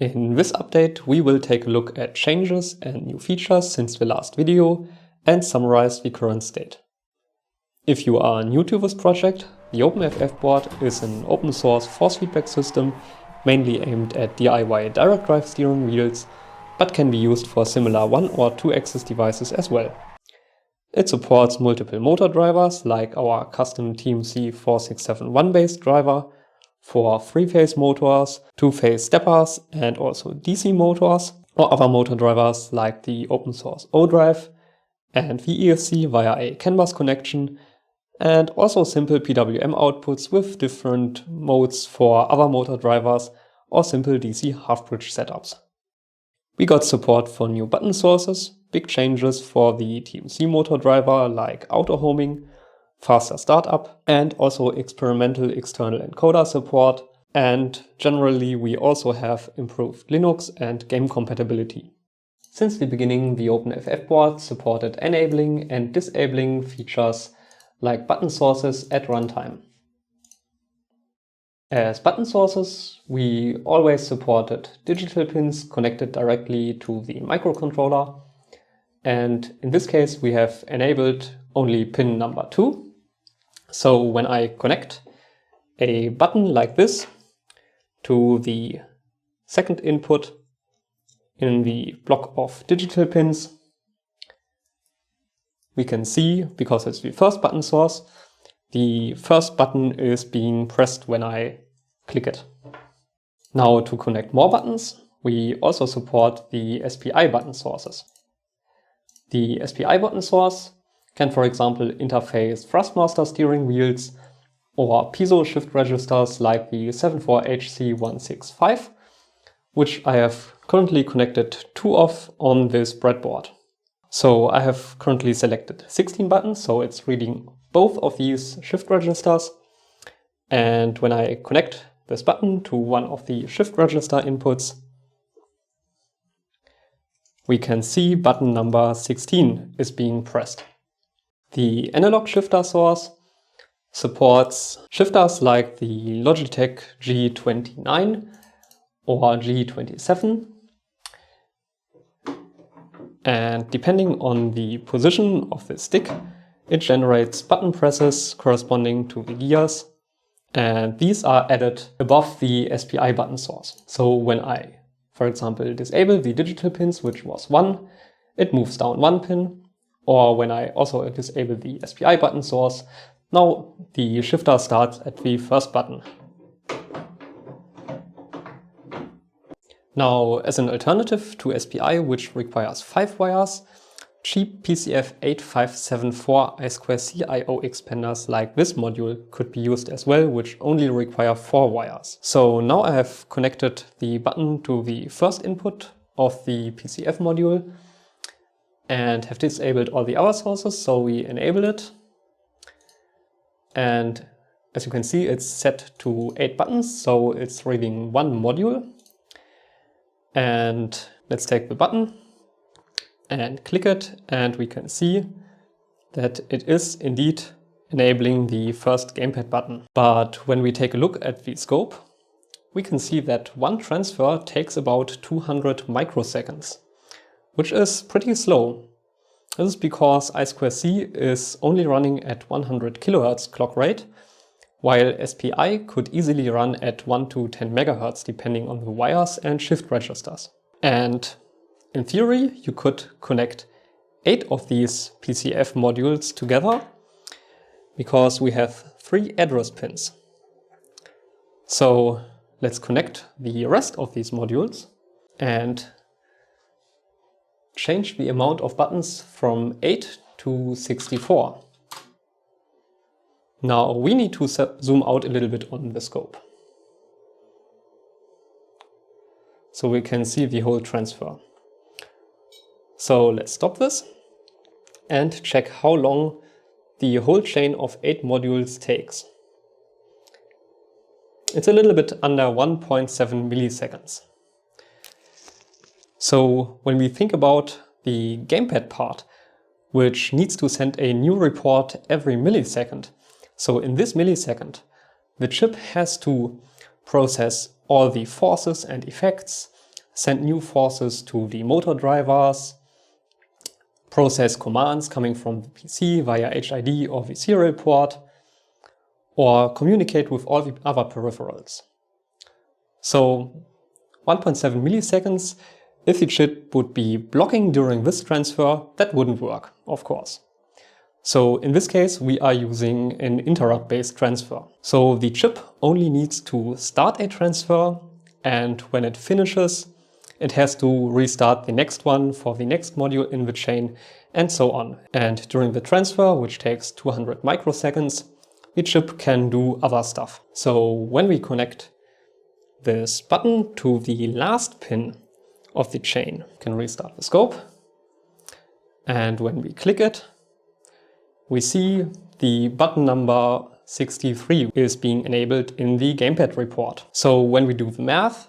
In this update, we will take a look at changes and new features since the last video and summarize the current state. If you are new to this project, the FFBoard is an open source force feedback system mainly aimed at DIY direct drive steering wheels, but can be used for similar 1- or 2-axis devices as well. It supports multiple motor drivers like our custom TMC 4671 based driver, for 3-phase motors, 2-phase steppers and also DC motors, or other motor drivers like the open source O-Drive and the ESC via a CAN bus connection, and also simple PWM outputs with different modes for other motor drivers or simple DC half-bridge setups. We got support for new button sources, big changes for the TMC motor driver like Autohoming, faster startup, and also experimental external encoder support, and generally we also have improved Linux and game compatibility. Since the beginning, the FFBoard supported enabling and disabling features like button sources at runtime. As button sources, we always supported digital pins connected directly to the microcontroller, and in this case we have enabled only pin number 2. So when I connect a button like this to the second input in the block of digital pins, we can see, because it's the first button source, the first button is being pressed when I click it. Now to connect more buttons, we also support the SPI button sources. The SPI button source can, for example, interface thrustmaster steering wheels or piezo shift registers like the 74HC165, which I have currently connected 2 of on this breadboard. So I have currently selected 16 buttons, so it's reading both of these shift registers. And when I connect this button to one of the shift register inputs, we can see button number 16 is being pressed. The analog shifter source supports shifters like the Logitech G29 or G27, and depending on the position of the stick, it generates button presses corresponding to the gears, and these are added above the SPI button source. So when I, for example, disable the digital pins, which was 1, it moves down 1 pin. Or when I also disable the SPI button source, now the shifter starts at the first button. Now, as an alternative to SPI, which requires 5 wires, cheap PCF8574 I2C I/O expanders like this module could be used as well, which only require 4 wires. So now I have connected the button to the first input of the PCF module and have disabled all the other sources, so we enable it. And as you can see, it's set to 8 buttons, so it's reading 1 module. And let's take the button and click it, and we can see that it is indeed enabling the first gamepad button. But when we take a look at the scope, we can see that one transfer takes about 200 microseconds, which is pretty slow. This is because I2C is only running at 100 kHz clock rate, while SPI could easily run at 1 to 10 MHz depending on the wires and shift registers. And in theory, you could connect 8 of these PCF modules together, because we have 3 address pins. So let's connect the rest of these modules and change the amount of buttons from 8 to 64. Now we need to zoom out a little bit on the scope, so we can see the whole transfer. So let's stop this and check how long the whole chain of 8 modules takes. It's a little bit under 1.7 milliseconds. So when we think about the gamepad part, which needs to send a new report every millisecond, so in this millisecond, the chip has to process all the forces and effects, send new forces to the motor drivers, process commands coming from the PC via HID or the serial port, or communicate with all the other peripherals. So 1.7 milliseconds, if the chip would be blocking during this transfer, that wouldn't work, of course. So in this case, we are using an interrupt-based transfer. So the chip only needs to start a transfer, and when it finishes, it has to restart the next one for the next module in the chain, and so on. And during the transfer, which takes 200 microseconds, the chip can do other stuff. So when we connect this button to the last pin of the chain, we can restart the scope. And when we click it, we see the button number 63 is being enabled in the gamepad report. So when we do the math,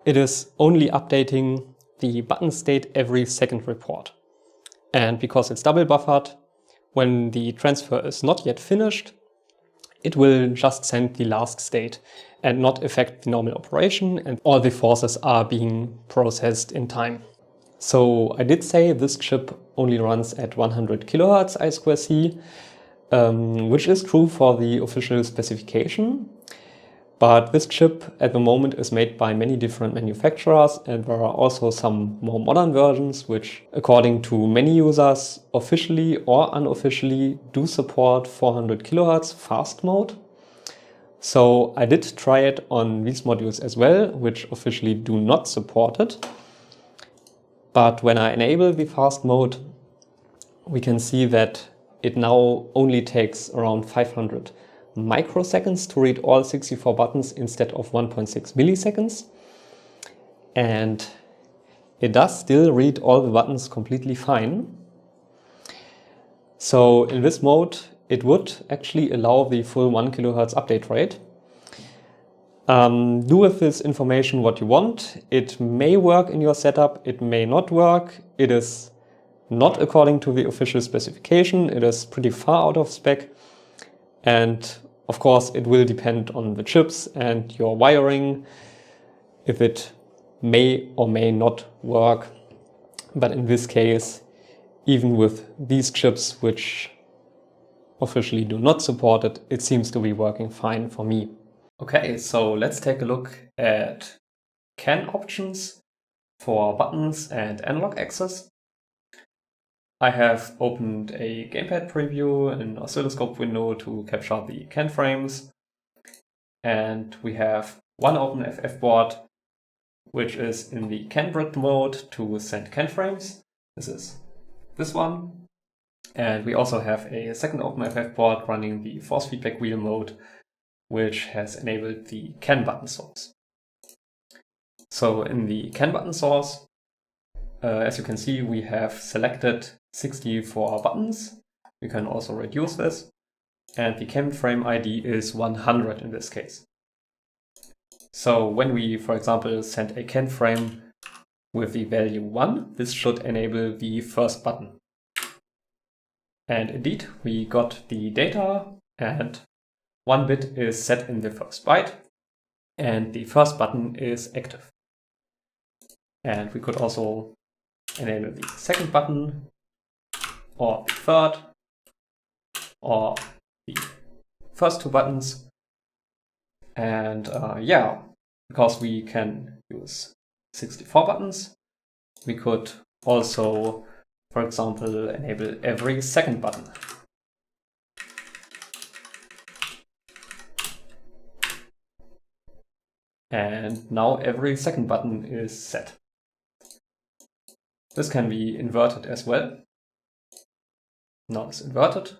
it is only updating the button state every second report. And because it's double buffered, when the transfer is not yet finished, it will just send the last state and not affect the normal operation, and all the forces are being processed in time. So I did say this chip only runs at 100 kHz I2C, which is true for the official specification. But this chip at the moment is made by many different manufacturers, and there are also some more modern versions which, according to many users, officially or unofficially do support 400 kHz fast mode. So I did try it on these modules as well, which officially do not support it. But when I enable the fast mode, we can see that it now only takes around 500 microseconds to read all 64 buttons instead of 1.6 milliseconds. And it does still read all the buttons completely fine. So in this mode, it would actually allow the full 1 kHz update rate. Do with this information what you want. It may work in your setup, it may not work. It is not according to the official specification. It is pretty far out of spec. And of course, it will depend on the chips and your wiring, if it may or may not work. But in this case, even with these chips, which officially do not support it, it seems to be working fine for me. Okay, so let's take a look at CAN options for buttons and analog access. I have opened a gamepad preview, an oscilloscope window to capture the CAN frames. And we have one open FFBoard, which is in the CAN grid mode to send CAN frames. This is this one. And we also have a second open FFBoard running the force feedback wheel mode, which has enabled the CAN button source. So in the CAN button source, as you can see, we have selected 64 buttons. We can also reduce this. And the CAN frame ID is 100 in this case. So when we, for example, send a CAN frame with the value 1, this should enable the first button. And indeed, we got the data, and 1 bit is set in the first byte, and the first button is active. And we could also enable the second button, or the third, or the first 2 buttons. And yeah, because we can use 64 buttons, we could also, for example, enable every second button. And now every second button is set. This can be inverted as well. Now it's inverted.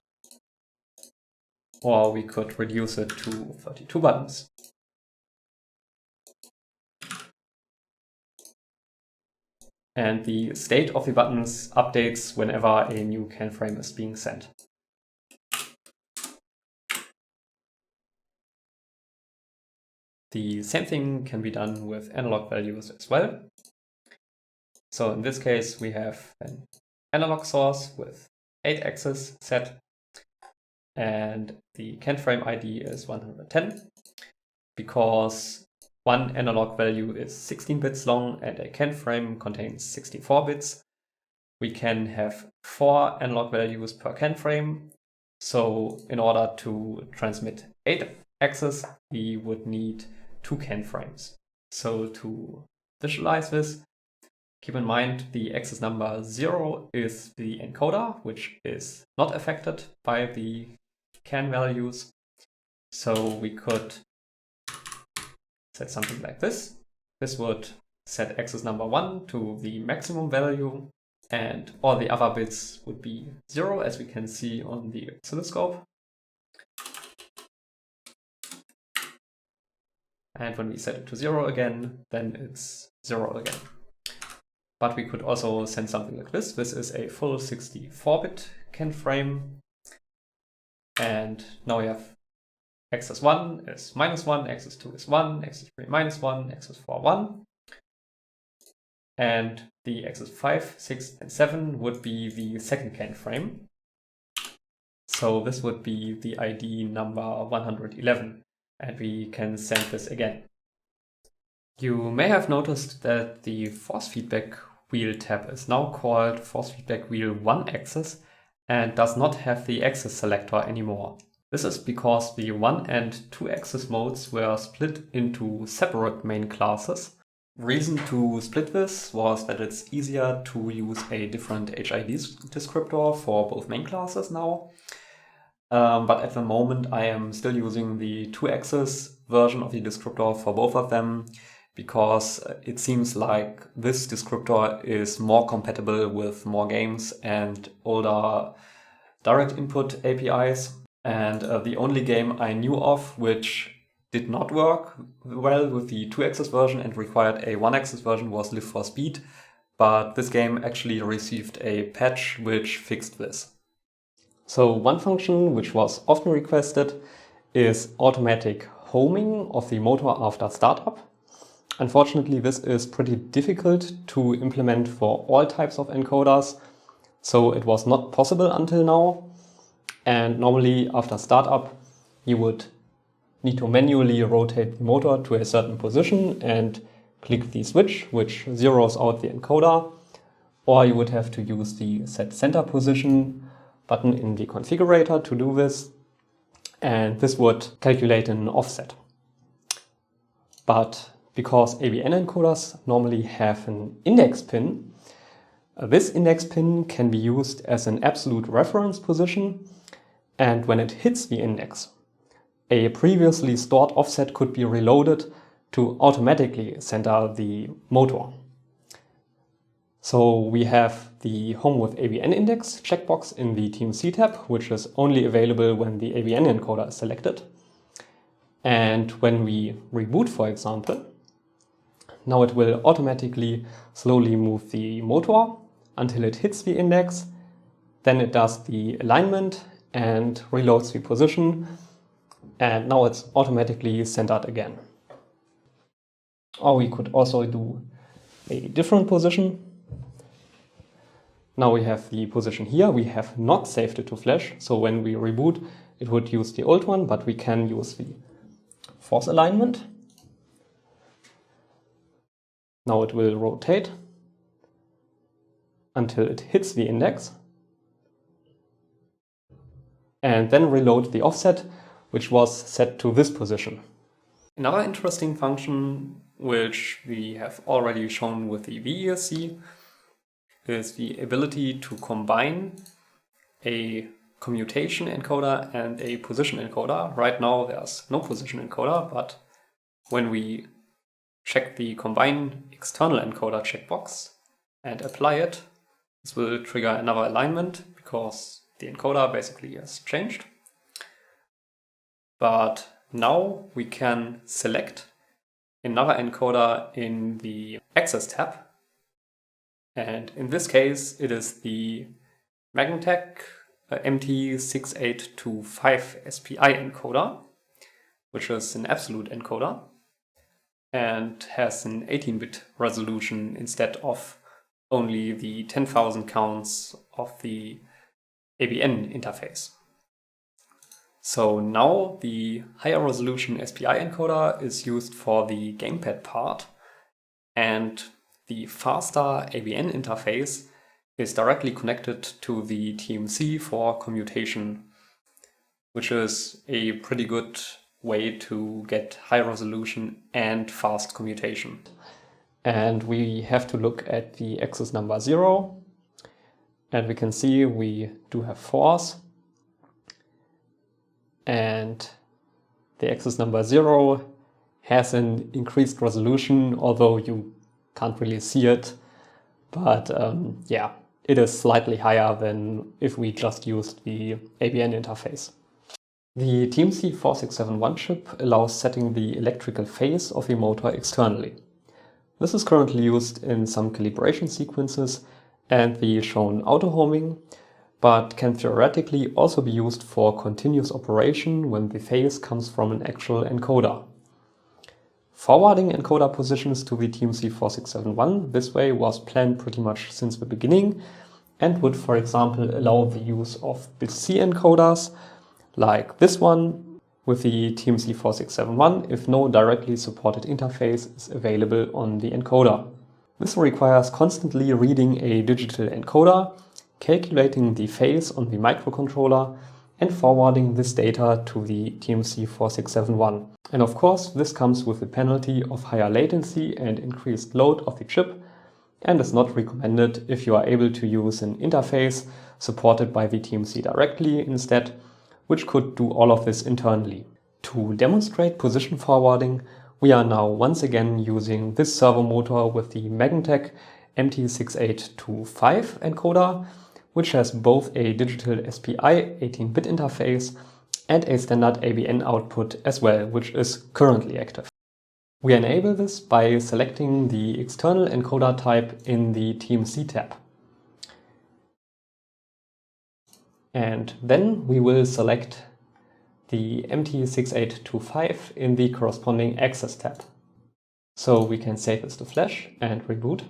Or we could reduce it to 32 buttons. And the state of the buttons updates whenever a new CAN frame is being sent. The same thing can be done with analog values as well. So in this case, we have an analog source with 8 axes set, and the CAN frame ID is 110, because one analog value is 16 bits long and a CAN frame contains 64 bits, we can have 4 analog values per CAN frame. So in order to transmit 8 access, we would need 2 CAN frames. So to visualize this, keep in mind the access number 0 is the encoder, which is not affected by the CAN values. So we could set something like this. This would set access number 1 to the maximum value, and all the other bits would be 0, as we can see on the oscilloscope. And when we set it to 0 again, then it's 0 again. But we could also send something like this. This is a full 64-bit CAN frame. And now we have access 1 is -1, access 2 is 1, access 3 -1, access 4 1. And the access 5, 6, and 7 would be the second CAN frame. So this would be the ID number 111. And we can send this again. You may have noticed that the force feedback wheel tab is now called force feedback wheel 1 axis and does not have the axis selector anymore. This is because the 1 and 2 axis modes were split into separate main classes. Reason to split this was that it's easier to use a different HID descriptor for both main classes now. But at the moment I am still using the 2-axis version of the descriptor for both of them, because it seems like this descriptor is more compatible with more games and older direct input APIs. And the only game I knew of which did not work well with the 2-axis version and required a 1-axis version was Live for Speed, but this game actually received a patch which fixed this. So one function which was often requested is automatic homing of the motor after startup. Unfortunately, this is pretty difficult to implement for all types of encoders, so it was not possible until now. And normally after startup, you would need to manually rotate the motor to a certain position and click the switch, which zeroes out the encoder, or you would have to use the set center position button in the configurator to do this, and this would calculate an offset. But because ABN encoders normally have an index pin, this index pin can be used as an absolute reference position, and when it hits the index, a previously stored offset could be reloaded to automatically center the motor. So we have the Home with ABN Index checkbox in the TMC tab, which is only available when the ABN encoder is selected. And when we reboot, for example, now it will automatically slowly move the motor until it hits the index. Then it does the alignment and reloads the position. And now it's automatically centered again. Or we could also do a different position. Now we have the position here. We have not saved it to flash, so when we reboot, it would use the old one, but we can use the force alignment. Now it will rotate until it hits the index, and then reload the offset, which was set to this position. Another interesting function, which we have already shown with the BiSS-C, is the ability to combine a commutation encoder and a position encoder. Right now there's no position encoder, but when we check the combine external encoder checkbox and apply it, this will trigger another alignment because the encoder basically has changed. But now we can select another encoder in the Access tab. And in this case, it is the magntek MT6825 SPI encoder, which is an absolute encoder and has an 18-bit resolution instead of only the 10,000 counts of the ABN interface. So now the higher resolution SPI encoder is used for the gamepad part, and the faster ABN interface is directly connected to the TMC for commutation, which is a pretty good way to get high resolution and fast commutation. And we have to look at the axis number 0, and we can see we do have force, and the axis number 0 has an increased resolution, although you can't really see it, but yeah, it is slightly higher than if we just used the ABN interface. The TMC 4671 chip allows setting the electrical phase of the motor externally. This is currently used in some calibration sequences and the shown autohoming, but can theoretically also be used for continuous operation when the phase comes from an actual encoder. Forwarding encoder positions to the TMC 4671 this way was planned pretty much since the beginning and would, for example, allow the use of BiSS-C encoders like this one with the TMC 4671 if no directly supported interface is available on the encoder. This requires constantly reading a digital encoder, calculating the phase on the microcontroller, and forwarding this data to the TMC 4671. And of course, this comes with the penalty of higher latency and increased load of the chip, and is not recommended if you are able to use an interface supported by the TMC directly instead, which could do all of this internally. To demonstrate position forwarding, we are now once again using this servo motor with the magntek MT6825 encoder, which has both a digital SPI 18-bit interface and a standard ABN output as well, which is currently active. We enable this by selecting the external encoder type in the TMC tab. And then we will select the MT6825 in the corresponding access tab. So we can save this to flash and reboot.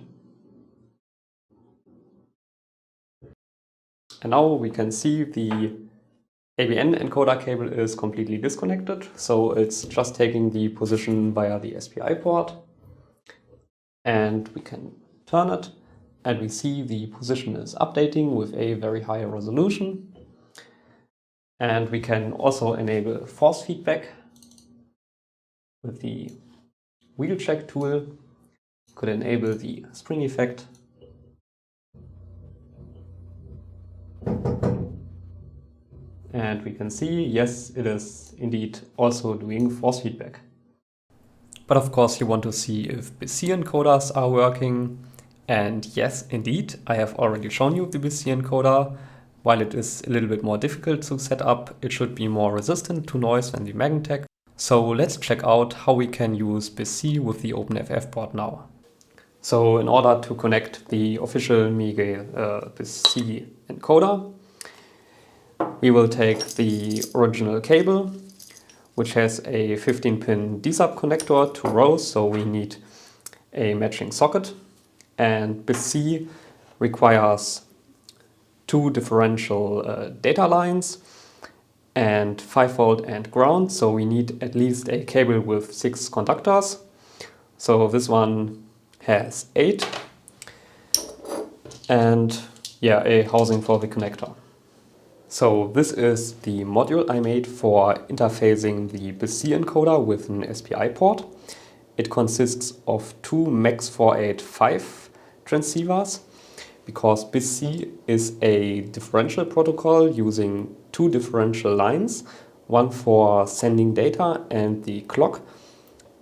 And now we can see the ABN encoder cable is completely disconnected, so it's just taking the position via the SPI port. And we can turn it, and we see the position is updating with a very high resolution. And we can also enable force feedback with the wheel check tool. Could enable the spring effect. And we can see, yes, it is indeed also doing force feedback. But of course you want to see if BiSS-C encoders are working. And yes, indeed, I have already shown you the BiSS-C encoder. While it is a little bit more difficult to set up, it should be more resistant to noise than the magntek. So let's check out how we can use BiSS-C with the FFBoard now. So in order to connect the official Miege BiSS-C encoder, we will take the original cable, which has a 15-pin D-sub connector, 2 rows, so we need a matching socket. And BiSS-C requires 2 differential data lines and 5V and ground, so we need at least a cable with 6 conductors. So this one has 8, and yeah, a housing for the connector. So this is the module I made for interfacing the BiSS-C encoder with an SPI port. It consists of 2 MAX485 transceivers, because BiSS-C is a differential protocol using 2 differential lines, one for sending data and the clock,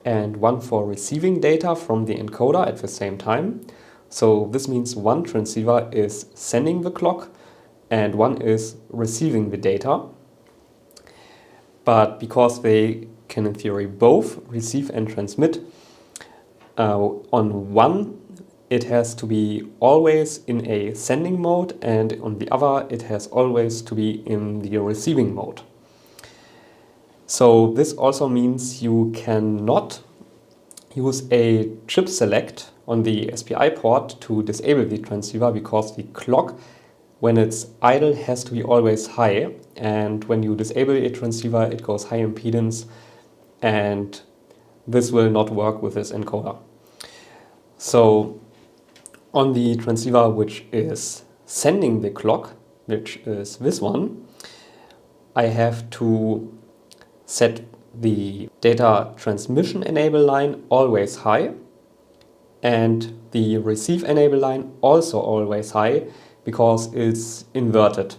and one for receiving data from the encoder at the same time. So this means one transceiver is sending the clock and one is receiving the data. But because they can in theory both receive and transmit, on one it has to be always in a sending mode, and on the other it has always to be in the receiving mode. So this also means you cannot use a chip select on the SPI port to disable the transceiver, because the clock when it's idle, has to be always high, and when you disable a transceiver, it goes high impedance, and this will not work with this encoder. So on the transceiver which is sending the clock, which is this one, I have to set the data transmission enable line always high and the receive enable line also always high, because it's inverted.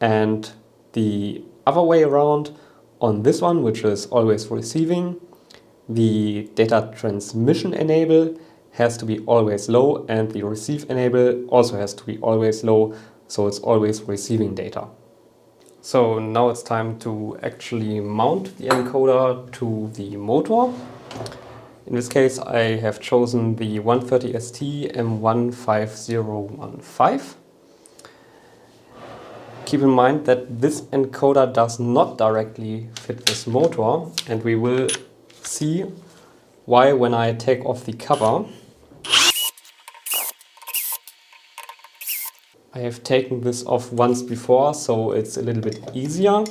And the other way around, on this one, which is always receiving, the data transmission enable has to be always low and the receive enable also has to be always low, so it's always receiving data. So now it's time to actually mount the encoder to the motor. In this case, I have chosen the 130ST M15015. Keep in mind that this encoder does not directly fit this motor, and we will see why when I take off the cover. I have taken this off once before, so it's a little bit easier.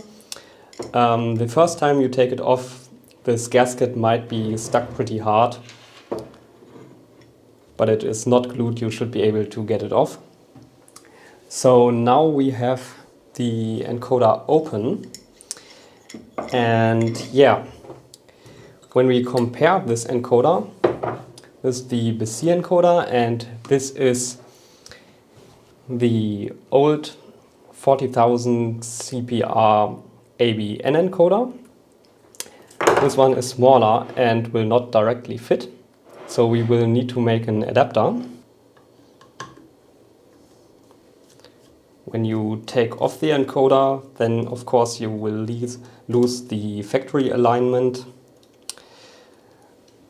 The first time you take it off, this gasket might be stuck pretty hard, but it is not glued. You should be able to get it off. So now we have the encoder open, and yeah, when we compare this encoder, this is the BiSS-C encoder, and this is the old 40,000 CPR ABN encoder. This one is smaller and will not directly fit, so we will need to make an adapter. When you take off the encoder, then of course you will lose the factory alignment,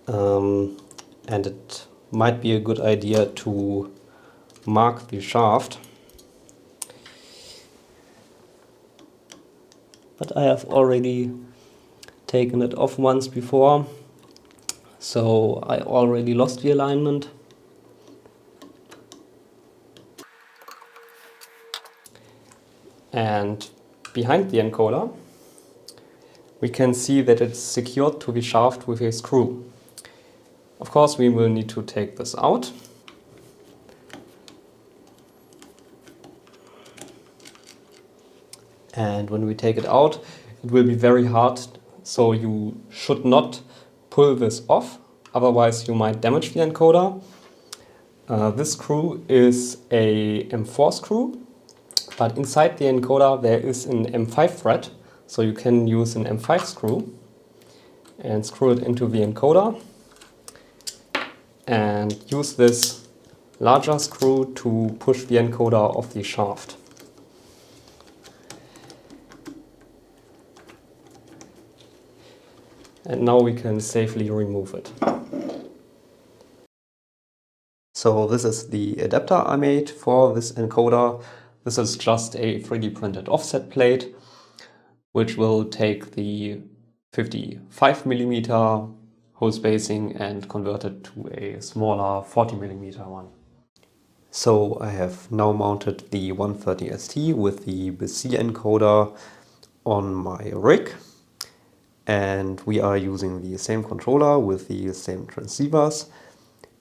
and it might be a good idea to mark the shaft. But I have already taken it off once before, so I already lost the alignment. And behind the encoder, we can see that it's secured to the shaft with a screw. Of course, we will need to take this out. And when we take it out, it will be very hard, so you should not pull this off, otherwise you might damage the encoder. This screw is a M4 screw, but inside the encoder there is an M5 thread, so you can use an M5 screw and screw it into the encoder and use this larger screw to push the encoder off the shaft. And now we can safely remove it. So this is the adapter I made for this encoder. This is just a 3D printed offset plate, which will take the 55mm hole spacing and convert it to a smaller 40mm one. So I have now mounted the 130ST with the BiSS-C encoder on my rig. And we are using the same controller with the same transceivers,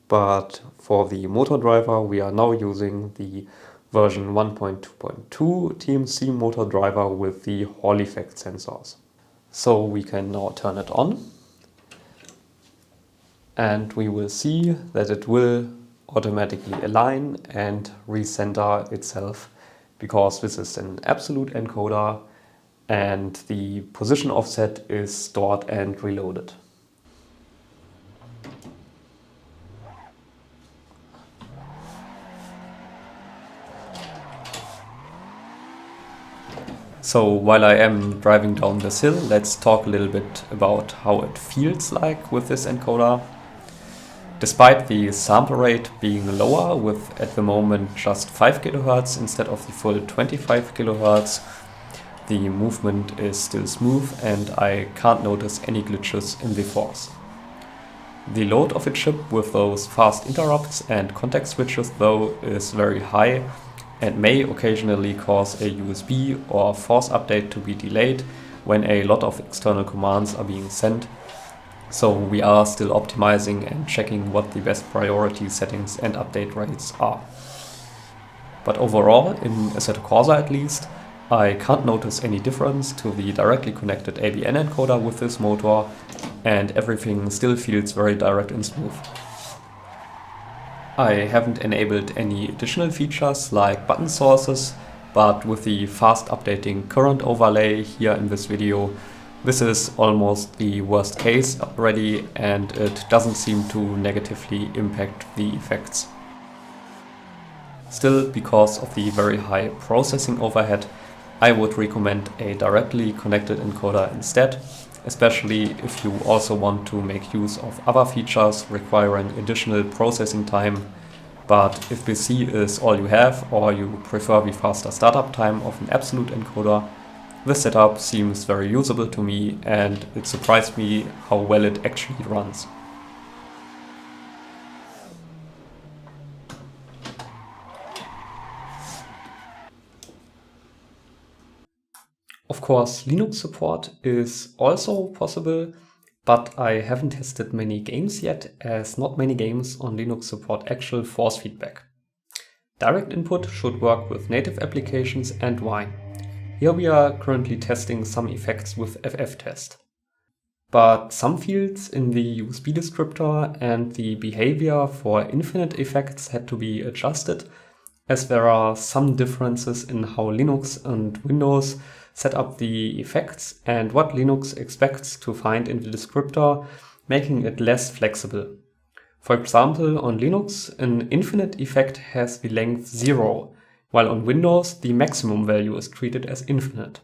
but for the motor driver we are now using the version 1.2.2 TMC motor driver with the Hall effect sensors. So we can now turn it on, and we will see that it will automatically align and recenter itself, because this is an absolute encoder and the position offset is stored and reloaded. So while I am driving down this hill, let's talk a little bit about how it feels like with this encoder. Despite the sample rate being lower, with at the moment just 5 kHz instead of the full 25 kHz, the movement is still smooth and I can't notice any glitches in the force. The load of a chip with those fast interrupts and context switches though is very high, and may occasionally cause a USB or force update to be delayed when a lot of external commands are being sent. So we are still optimizing and checking what the best priority settings and update rates are. But overall, in Assetto Corsa at least, I can't notice any difference to the directly connected ABN encoder with this motor, and everything still feels very direct and smooth. I haven't enabled any additional features like button sources, but with the fast updating current overlay here in this video, this is almost the worst case already, and it doesn't seem to negatively impact the effects. Still, because of the very high processing overhead, I would recommend a directly connected encoder instead, especially if you also want to make use of other features requiring additional processing time. But if BiSS-C is all you have, or you prefer the faster startup time of an absolute encoder, this setup seems very usable to me, and it surprised me how well it actually runs. Of course, Linux support is also possible, but I haven't tested many games yet, as not many games on Linux support actual force feedback. Direct input should work with native applications and Wine. Here we are currently testing some effects with FFtest. But some fields in the USB descriptor and the behavior for infinite effects had to be adjusted, as there are some differences in how Linux and Windows set up the effects and what Linux expects to find in the descriptor, making it less flexible. For example, on Linux, an infinite effect has the length 0, while on Windows the maximum value is treated as infinite.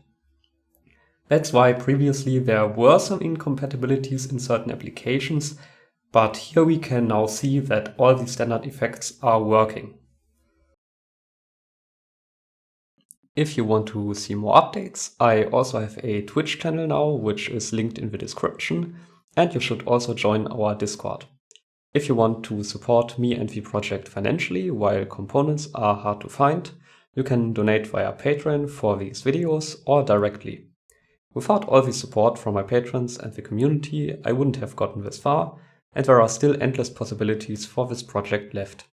That's why previously there were some incompatibilities in certain applications, but here we can now see that all the standard effects are working. If you want to see more updates, I also have a Twitch channel now, which is linked in the description, and you should also join our Discord. If you want to support me and the project financially while components are hard to find, you can donate via Patreon for these videos or directly. Without all the support from my patrons and the community, I wouldn't have gotten this far, and there are still endless possibilities for this project left.